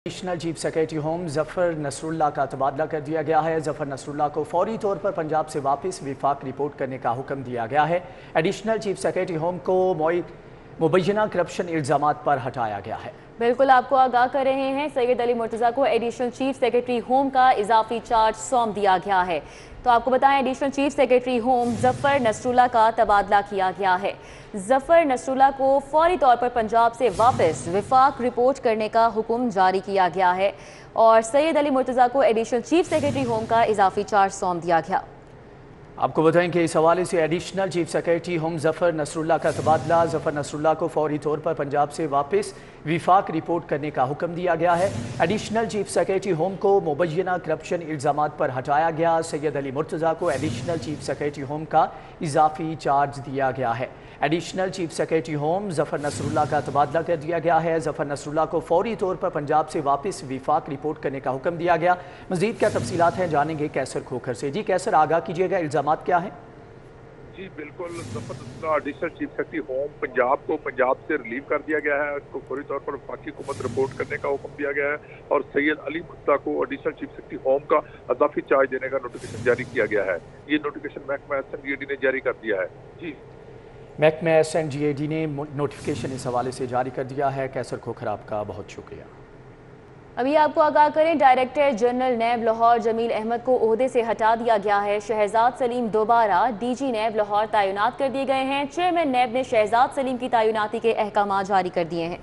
Additional chief secretary home ظفر Nasrallah کا تبادلہ کر دیا گیا ہے۔ ظفر نصراللہ کو فوری طور پر پنجاب سے واپس وفاق رپورٹ کرنے کا حکم دیا گیا ہے۔ ایڈیشنل چیف سیکریٹری ہوم کو مبینہ کرپشن الزامات پر ہٹایا گیا ہے۔ بالکل آپ کو آگاہ کر رہے ہیں، سید علی مرتضیٰ کو ایڈیشنل چیف سیکریٹری ہوم کا اضافی چارج سونپ دیا گیا ہے۔ تو آپ کو بتائیں ایڈیشنل چیف سیکریٹری ہوم ظفر نصراللہ کا تبادلہ کیا گیا ہے۔ ظفر نصراللہ کو فوری طور پر پنجاب سے واپس وفاق رپورٹ کرنے کا حکم جاری کیا گیا ہے اور سید علی مرتضیٰ کو ایڈیشنل چیف سیکریٹری ہوم کا اضافی چارج سونپ دیا گیا۔ آپ کو بتائیں کہ اس حوالے سے ایڈیشنل چیف سیکریٹری ہوم ظفر نصراللہ کا تبادلہ، ظفر نصراللہ کو فوری طور پر پنجاب سے واپس وفاق رپورٹ کرنے کا حکم دیا گیا ہے۔ ایڈیشنل چیف سیکریٹری ہوم کو مبینہ کرپشن الزامات پر ہٹایا گیا۔ سید علی مرتضیٰ کو ایڈیشنل چیف سیکریٹری ہوم کا اضافی چارج دیا گیا ہے۔ ایڈیشنل چیف سیکریٹری ہوم ظفر نصراللہ کا تبادلہ کر دیا گیا ہے۔ ظفر نصراللہ کو فوری طور پر پنجاب سے واپس وفاق رپورٹ کرنے کا حکم دیا گیا۔ مزید کیا تفصیلات ہیں جانیں گے کیسر کھوکھر سے۔ جی کیسر، آگاہ کیجیے گا، الزامات کیا ہیں؟ جی بالکل، Zafar Nasrullah additional chief secretary home Punjab سے ریلیو کر دیا گیا ہے۔ اس کو فوری طور پر وفاقی حکومت رپورٹ کرنے کا حکم دیا گیا ہے اور سید علی مرتضیٰ کو ایڈیشنل چیف سیکریٹری ہوم کا اضافی چارج دینے کا نوٹیفیکیشن جاری کیا گیا ہے۔ یہ نوٹیفیکیشن محکمہ SNGAD نے جاری کر دیا ہے۔ جی محکمہ SNGAD نے نوٹیفیکیشن اس حوالے سے جاری کر دیا ہے۔ کیسر کھوکھر آپ کا بہت شکریہ۔ ابھی آپ کو آگاہ کریں، ڈائریکٹر جنرل نیب لاہور جمیل احمد کو عہدے سے ہٹا دیا گیا ہے۔ شہزاد سلیم دوبارہ DG نیب لاہور تعینات کر دیے گئے ہیں۔ چیئرمین نیب نے شہزاد سلیم کی تعیناتی کے احکامات جاری کر دیے ہیں۔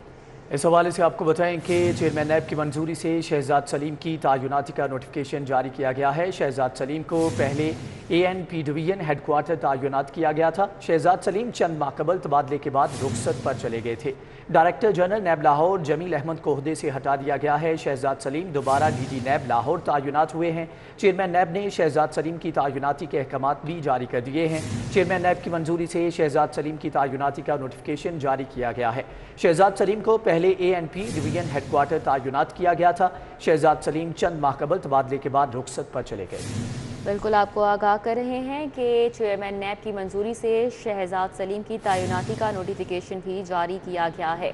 اس حوالے سے آپ کو بتائیں کہ چیئرمین نیب کی منظوری سے شہزاد سلیم کی تعیناتی کا نوٹیفیکیشن جاری کیا گیا ہے۔ شہزاد سلیم کو پہلے ANP ڈویژن ہیڈ کوارٹر تعینات کیا گیا تھا۔ شہزاد سلیم چند ماہ قبل تبادلے کے بعد رخصت پر چلے گئے تھے۔ ڈائریکٹر جنرل نیب لاہور جمیل احمد کو عہدے سے ہٹا دیا گیا ہے۔ شہزاد سلیم دوبارہ DG نیب لاہور تعینات ہوئے ہیں۔ چیئرمین نیب نے شہزاد سلیم کی تعیناتی کے احکامات بھی جاری کر دیے ہیں۔ چیئرمین نیب کی منظوری سے شہزاد سلیم کی تعیناتی کا نوٹیفیکیشن جاری کیا گیا ہے۔ شہزاد سلیم کو پہلے ANP ڈویژن ہیڈ کوارٹر تعینات کیا گیا تھا۔ شہزاد سلیم چند ماہ قبل تبادلے کے بعد رخصت پر چلے گئے۔ بالکل آپ کو آگاہ کر رہے ہیں کہ چیئرمین نیب کی منظوری سے شہزاد سلیم کی تعیناتی کا نوٹیفیکیشن بھی جاری کیا گیا ہے۔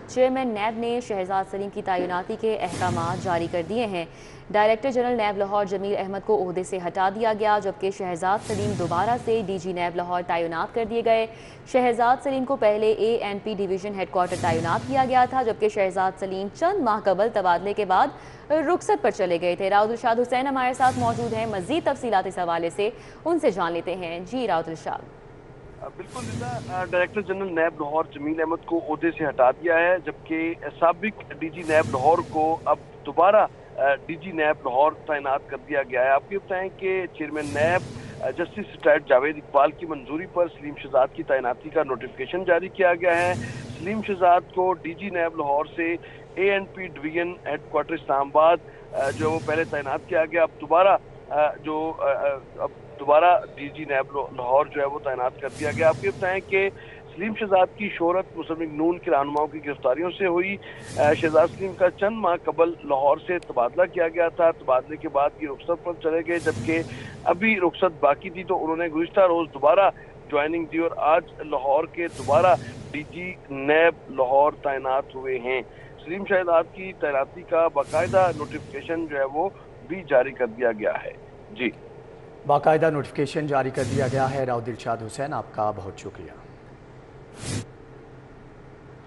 چیئرمین نیب نے شہزاد سلیم کی تعیناتی کے احکامات جاری کر دیے ہیں۔ ڈائریکٹر جنرل نیب لاہور جمیل احمد کو عہدے سے ہٹا دیا گیا، جبکہ شہزاد سلیم دوبارہ سے DG نیب لاہور تعینات کر دیے گئے۔ شہزاد سلیم کو پہلے ANP ڈویژن ہیڈ کوارٹر تعینات کیا گیا تھا، جبکہ شہزاد سلیم چند ماہ قبل تبادلے کے بعد رخصت پر چلے گئے تھے۔ راؤ دلشاد حسین ہمارے ساتھ موجود ہیں، مزید تفصیلات اس حوالے سے ان سے جان لیتے ہیں۔ جی راؤ دلشاد۔ بالکل ڈائریکٹر جنرل نیب لاہور جمیل احمد کو عہدے سے ہٹا دیا ہے، جبکہ سابق DG نیب لاہور کو اب دوبارہ DG نیب لاہور تعینات کر دیا گیا ہے۔ آپ یہ بتائیں کہ chairman NAB justice retired Javed Iqbal کی منظوری پر سلیم شہزاد کی تعیناتی کا نوٹیفیکیشن جاری کیا گیا ہے۔ سلیم شہزاد کو DG نیب لاہور سے ANP ڈویژن ہیڈ کوارٹر اسلام آباد جو وہ پہلے تعینات کیا گیا، اب دوبارہ DG نیب لاہور جو ہے وہ تعینات کر دیا گیا۔ آپ یہ بتائیں کہ سلیم شہزاد کی شہرت مسلم لیگ نون کے رہنماؤں کی گرفتاریوں سے ہوئی۔ شہزاد سلیم کا چند ماہ قبل لاہور سے تبادلہ کیا گیا تھا۔ تبادلے کے بعد یہ رخصت پر چلے گئے، جبکہ ابھی رخصت باقی تھی تو انہوں نے گزشتہ روز دوبارہ جوائننگ دی اور آج لاہور کے دوبارہ DG نیب لاہور تعینات ہوئے ہیں۔ سلیم شہزاد کی تعیناتی کا باقاعدہ نوٹیفیکیشن جو ہے وہ بھی جاری کر دیا گیا ہے۔ جی باقاعدہ نوٹیفیکیشن جاری کر دیا گیا ہے۔ راؤ دلشاد حسین آپ کا بہت شکریہ۔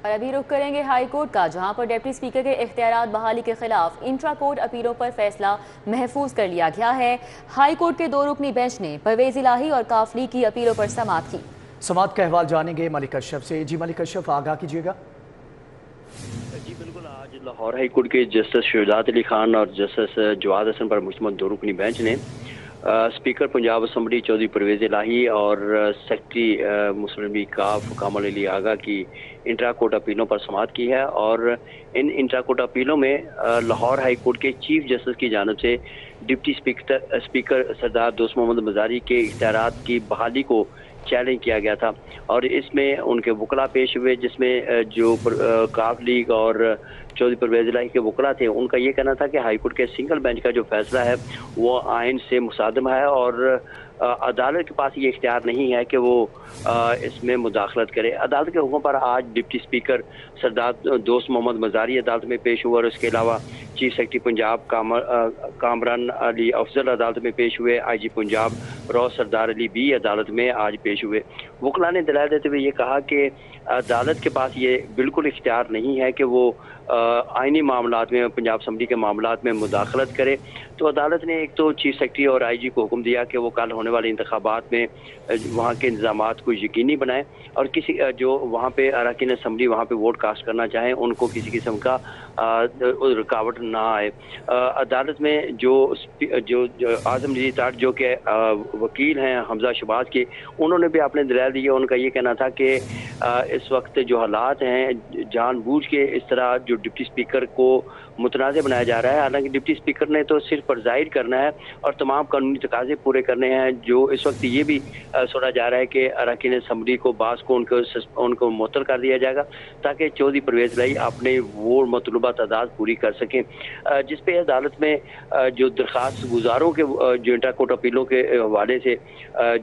اور ابھی رخ کریں گے ہائی کورٹ کا، جہاں پر ڈپٹی اسپیکر کے اختیارات بحالی کے خلاف انٹرا کورٹ اپیلوں پر فیصلہ محفوظ کر لیا گیا ہے۔ ہائی کورٹ کے 2 رکنی بینچ نے پرویز الہی اور کافلی کی اپیلوں پر سماعت کی۔ سماعت کا احوال جانیں گے ملک اشرف سے۔ جی ملک اشرف، آگاہ کیجیے گا۔ جی بالکل، آج لاہور ہائی کورٹ کے جسٹس شہزاد علی خان اور جسٹس جواد حسن پر مشتمل 2 رکنی بینچ نے اسپیکر پنجاب اسمبلی چودھری پرویز الہی اور سیکرٹری مسلم لیگ کاف کامل علی آغا کی انٹرا کورٹ اپیلوں پر سماعت کی ہے، اور ان انٹرا کورٹ اپیلوں میں لاہور ہائی کورٹ کے چیف جسٹس کی جانب سے ڈپٹی اسپیکر سردار دوست محمد مزاری کے اختیارات کی بحالی کو چیلنج کیا گیا تھا، اور اس میں ان کے وکلاء پیش ہوئے، جس میں جو کاف لیگ اور چودھری پرویز الہی کے وکلاء تھے، ان کا یہ کہنا تھا کہ ہائی کورٹ کے سنگل بینچ کا جو فیصلہ ہے وہ آئین سے مصادم ہے، اور عدالت کے پاس یہ اختیار نہیں ہے کہ وہ اس میں مداخلت کرے۔ عدالت کے حکم پر آج ڈپٹی اسپیکر سردار دوست محمد مزاری عدالت میں پیش ہوا، اور اس کے علاوہ چیف سیکرٹری پنجاب کامران علی افضل عدالت میں پیش ہوئے، آئی جی پنجاب رو سردار علی بھی عدالت میں آج پیش ہوئے۔ وکلاء نے دلائل دیتے ہوئے یہ کہا کہ عدالت کے پاس یہ بالکل اختیار نہیں ہے کہ وہ آئینی معاملات میں، پنجاب اسمبلی کے معاملات میں مداخلت کرے۔ تو عدالت نے ایک تو چیف سیکرٹری اور آئی جی کو حکم دیا کہ وہ کل ہونے والے انتخابات میں وہاں کے انتظامات کو یقینی بنائیں، اور کسی جو وہاں پہ اراکین اسمبلی وہاں پہ ووٹ کاسٹ کرنا چاہیں ان کو کسی قسم کا رکاوٹ نہ آئے۔ عدالت میں جو اعظم جدید تاٹ جو کہ وکیل ہیں حمزہ شہباز کے، انہوں نے بھی اپنے دلائل دیے۔ ان کا یہ کہنا تھا کہ اس وقت جو حالات ہیں جان بوجھ کے اس طرح جو ڈپٹی اسپیکر کو متنازع بنایا جا رہا ہے، حالانکہ ڈپٹی اسپیکر نے تو صرف پرزائڈ کرنا ہے اور تمام قانونی تقاضے پورے کرنے ہیں۔ جو اس وقت یہ بھی سنا جا رہا ہے کہ اراکین اسمبلی کو بعض کو ان کو معطل کر دیا جائے گا تاکہ چودھری پرویز الہی اپنے وہ مطلوبہ تعداد پوری کر سکیں، جس پہ عدالت میں جو درخواست گزاروں کے جو انٹر کورٹ اپیلوں کے حوالے سے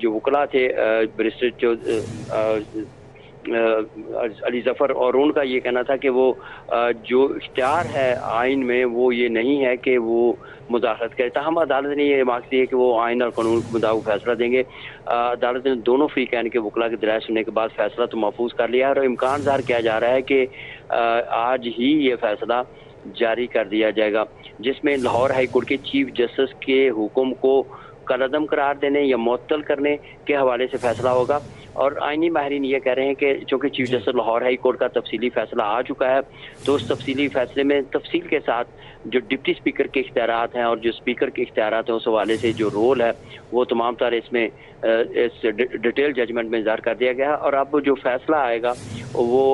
جو وکلاء تھے بیرسٹر علی ظفر، اور ان کا یہ کہنا تھا کہ وہ جو اختیار ہے آئین میں وہ یہ نہیں ہے کہ وہ مداخلت کرے۔ تاہم عدالت نے یہ ریمارک دی ہے کہ وہ آئین اور قانون کے مطابق فیصلہ دیں گے۔ عدالت نے دونوں فریقین کے وکلاء کے دلائل سننے کے بعد فیصلہ تو محفوظ کر لیا ہے، اور امکان ظاہر کیا جا رہا ہے کہ آج ہی یہ فیصلہ جاری کر دیا جائے گا، جس میں لاہور ہائی کورٹ کے چیف جسٹس کے حکم کو کالعدم قرار دینے یا معطل کرنے کے حوالے سے فیصلہ ہوگا۔ اور آئینی ماہرین یہ کہہ رہے ہیں کہ چونکہ chief justice Lahore high court کا تفصیلی فیصلہ آ چکا ہے، تو اس تفصیلی فیصلے میں تفصیل کے ساتھ جو ڈپٹی اسپیکر کے اختیارات ہیں اور جو اسپیکر کے اختیارات ہیں اس حوالے سے جو رول ہے وہ تمام طرح اس میں اس ڈیٹیل ججمنٹ میں ظاہر کر دیا گیا ہے۔ اور اب جو فیصلہ آئے گا وہ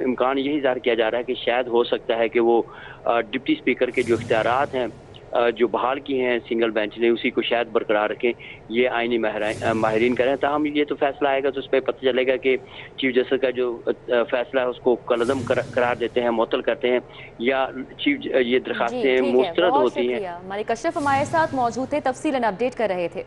امکان یہی ظاہر کیا جا رہا ہے کہ شاید ہو سکتا ہے کہ وہ ڈپٹی اسپیکر کے جو اختیارات ہیں جو بحال کی ہیں سنگل بینچ نے، اسی کو شاید برقرار رکھیں، یہ آئینی ماہرین کریں۔ تاہم یہ تو فیصلہ آئے گا تو اس پہ پتہ چلے گا کہ چیف جسٹس کا جو فیصلہ ہے اس کو کالعدم قرار دیتے ہیں، معطل کرتے ہیں، یا چیف یہ درخواستیں مسترد ہوتی ہیں۔ مالک اشرف ہمارے ساتھ موجود تھے، تفصیلاً اپڈیٹ کر رہے تھے۔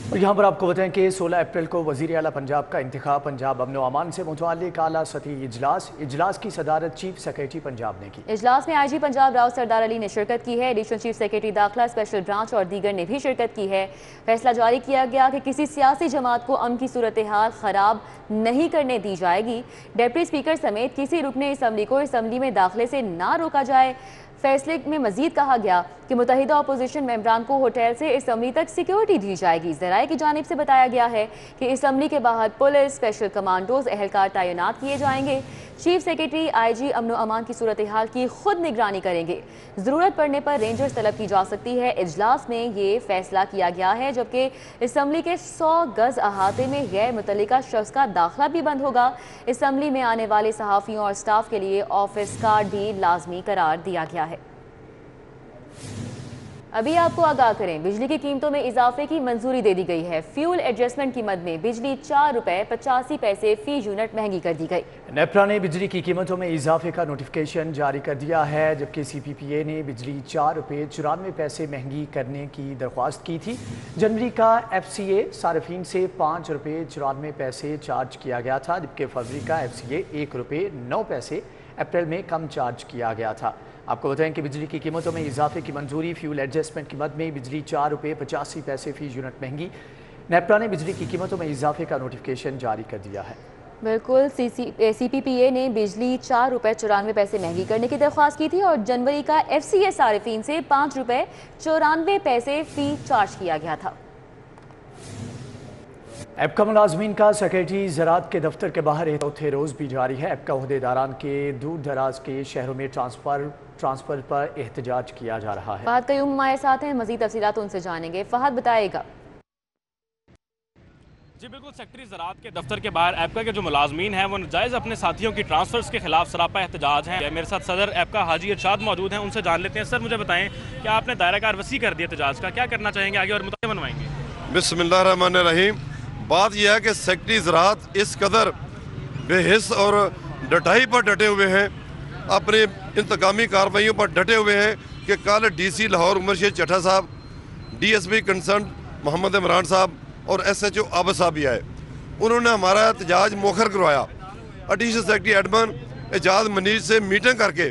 اور یہاں پر آپ کو بتائیں کہ 16 اپریل کو وزیر اعلیٰ پنجاب کا انتخاب پنجاب امن و امان سے متعلق اعلیٰ سطحی اجلاس کی صدارت چیف سیکرٹری پنجاب نے کی۔ اجلاس میں آئی جی پنجاب راؤ سردار علی نے شرکت کی ہے، ایڈیشنل چیف سیکرٹری داخلہ اسپیشل برانچ اور دیگر نے بھی شرکت کی ہے۔ فیصلہ جاری کیا گیا کہ کسی سیاسی جماعت کو امن کی صورتحال خراب نہیں کرنے دی جائے گی۔ ڈپٹی اسپیکر سمیت کسی رکن اسمبلی کو اسمبلی میں داخلے سے نہ روکا جائے۔ فیصلے میں مزید کہا گیا کہ متحدہ اپوزیشن ممبران کو ہوٹل سے اسمبلی تک سیکیورٹی دی جائے گی۔ ذرائع کی جانب سے بتایا گیا ہے کہ اسمبلی کے باہر پولیس، اسپیشل کمانڈوز، اہلکار تعینات کیے جائیں گے۔ چیف سیکرٹری آئی جی امن و امان کی صورتحال کی خود نگرانی کریں گے۔ ضرورت پڑنے پر رینجرز طلب کی جا سکتی ہے۔ اجلاس میں یہ فیصلہ کیا گیا ہے، جبکہ اسمبلی کے 100 گز احاطے میں غیر متعلقہ شخص کا داخلہ بھی بند ہوگا۔ اسمبلی میں آنے والے صحافیوں اور سٹاف کے لیے آفس کارڈ بھی لازمی قرار دیا گیا ہے۔ ابھی آپ کو آگاہ کریں، بجلی کی قیمتوں میں اضافے کی منظوری دے دی گئی ہے۔ فیول ایڈجسٹمنٹ کی مد میں بجلی 4 روپے 85 پیسے فی یونٹ مہنگی کر دی گئی۔ نیپرا نے بجلی کی قیمتوں میں اضافے کا نوٹیفیکیشن جاری کر دیا ہے، جبکہ سی پی پی اے نے بجلی 4 روپے 94 پیسے مہنگی کرنے کی درخواست کی تھی۔ جنوری کا ایف سی اے صارفین سے 5 روپے 94 پیسے چارج کیا گیا تھا، جبکہ فروری کا ایف سی اے 1 روپے 9 پیسے اپریل میں کم چارج کیا گیا تھا۔ آپ کو بتائیں کہ بجلی کی قیمتوں میں اضافے کی منظوری، فیول ایڈجسٹمنٹ کی مد میں بجلی 4 روپے 85 پیسے فی یونٹ مہنگی۔ نیپرا نے بجلی کی قیمتوں میں اضافے کا نوٹیفیکیشن جاری کر دیا ہے۔ بالکل، سی پی پی اے نے بجلی 4 روپے 94 پیسے مہنگی کرنے کی درخواست کی تھی، اور جنوری کا ایف سی اے صارفین سے 5 روپے 94 پیسے فی چارج کیا گیا تھا۔ ایپکا ملازمین کا سیکرٹری زراعت کے دفتر کے باہر چوتھے روز بھی جاری ہے۔ ایپکا عہدیداران کے دور دراز کے شہروں میں ٹرانسفر پر احتجاج کیا جا رہا ہے۔ فہد قیوم ہمارے ساتھ ہیں، مزید تفصیلات ان سے جانیں گے۔ فہد بتائے گا۔ جی بالکل، سیکرٹری زراعت کے دفتر کے باہر ایپکا کے جو ملازمین ہیں وہ ناجائز اپنے ساتھیوں کی ٹرانسفرز کے خلاف سراپا احتجاج ہیں۔ میرے ساتھ صدر ایپکا حاجی ارشاد موجود ہیں، ان سے جان لیتے ہیں۔ سر مجھے بتائیں کہ آپ نے دائرہ کار وسیع کر دیا احتجاج کا، کیا کرنا چاہیں گے آگے اور متحد بنوائیں گے؟ بسم اللہ الرحمن الرحیم۔ بات یہ ہے کہ سیکرٹری زراعت اس قدر بے حس اور ڈٹائی پر ڈٹے ہوئے ہیں، اپنے انتقامی کارروائیوں پر ڈٹے ہوئے ہیں کہ کل ڈی سی لاہور عمر شیر چٹھا صاحب، ڈی ایس پی کنسرن محمد عمران صاحب اور ایس ایچ او عابد صاحب بھی آئے۔ انہوں نے ہمارا احتجاج مؤخر کروایا۔ ایڈیشنل سیکرٹری ایڈمن اعجاز منیر سے میٹنگ کر کے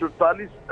44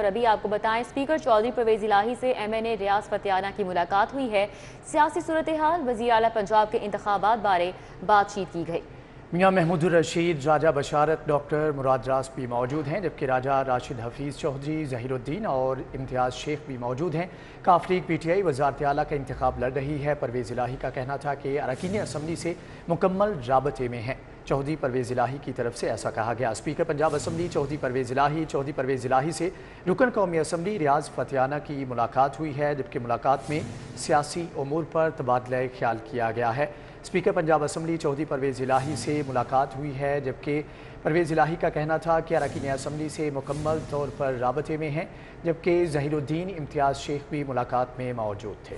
اور ابھی آپ کو بتائیں اسپیکر چودھری پرویز الہی سے MNA ریاض فتیانہ کی ملاقات ہوئی ہے۔ سیاسی صورتحال، وزیر اعلیٰ پنجاب کے انتخابات بارے بات چیت کی گئی۔ میاں محمود الرشید، راجہ بشارت، ڈاکٹر مراد راس بھی موجود ہیں، جبکہ راجہ راشد حفیظ چودھری، ظہیر الدین اور امتیاز شیخ بھی موجود ہیں۔ کافریق PTI وزارت اعلیٰ کا انتخاب لڑ رہی ہے۔ پرویز الہی کا کہنا تھا کہ اراکین اسمبلی سے مکمل رابطے میں ہیں۔ چودھری پرویز الہی کی طرف سے ایسا کہا گیا۔ اسپیکر پنجاب اسمبلی چودھری پرویز الہی سے رکن قومی اسمبلی ریاض فتیانہ کی ملاقات ہوئی ہے، جبکہ ملاقات میں سیاسی امور پر تبادلہ خیال کیا گیا ہے۔ اسپیکر پنجاب اسمبلی چودھری پرویز الہی سے ملاقات ہوئی ہے، جبکہ پرویز الہی کا کہنا تھا کہ اراکین اسمبلی سے مکمل طور پر رابطے میں ہیں، جبکہ ظہیر الدین، امتیاز شیخ بھی ملاقات میں موجود تھے۔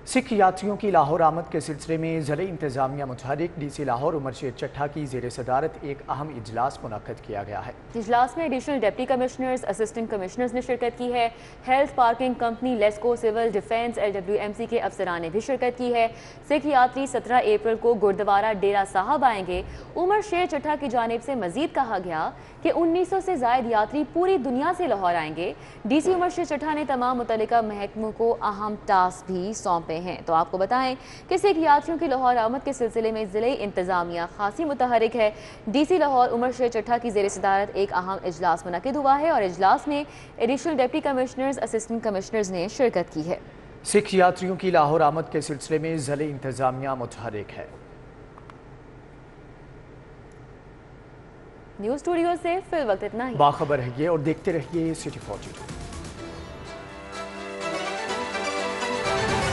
سکھ یاتریوں کی لاہور آمد کے سلسلے میں ضلعی انتظامیہ متحرک DC لاہور عمر شیر چٹھا کی زیر صدارت ایک اہم اجلاس منعقد کیا گیا ہے۔ اجلاس میں additional deputy commissioners, assistant commissioners نے شرکت کی ہے۔ Health parking company, LESCO, civil defence, LWMC کے افسران نے بھی شرکت کی ہے۔ سکھ یاتری 17 اپریل کو گردوارہ ڈیرہ صاحب آئیں گے۔ عمر شیر چٹھا کی جانب سے مزید کہا گیا کہ 1900 سے زائد یاتری پوری دنیا سے لاہور آئیں گے۔ DC عمر شیر چٹھا نے تمام متعلقہ محکموں کو اہم ٹاسک بھی سونپے ہیں۔ تو آپ کو بتائیں کہ سکھ یاتریوں کی لاہور آمد کے سلسلے میں ضلعی انتظامیہ خاصی متحرک ہے۔ DC لاہور عمر شیر چٹھا کی زیر صدارت ایک اہم اجلاس منعقد ہوا ہے اور اجلاس میں additional deputy commissioners, assistant commissioners نے شرکت کی ہے۔ سکھ یاتریوں کی لاہور آمد کے سلسلے میں ضلعی انتظامیہ متحرک ہے۔ نیوز اسٹوڈیو سے فی الوقت اتنا ہی۔ باخبر رہیے اور دیکھتے رہیے City 42۔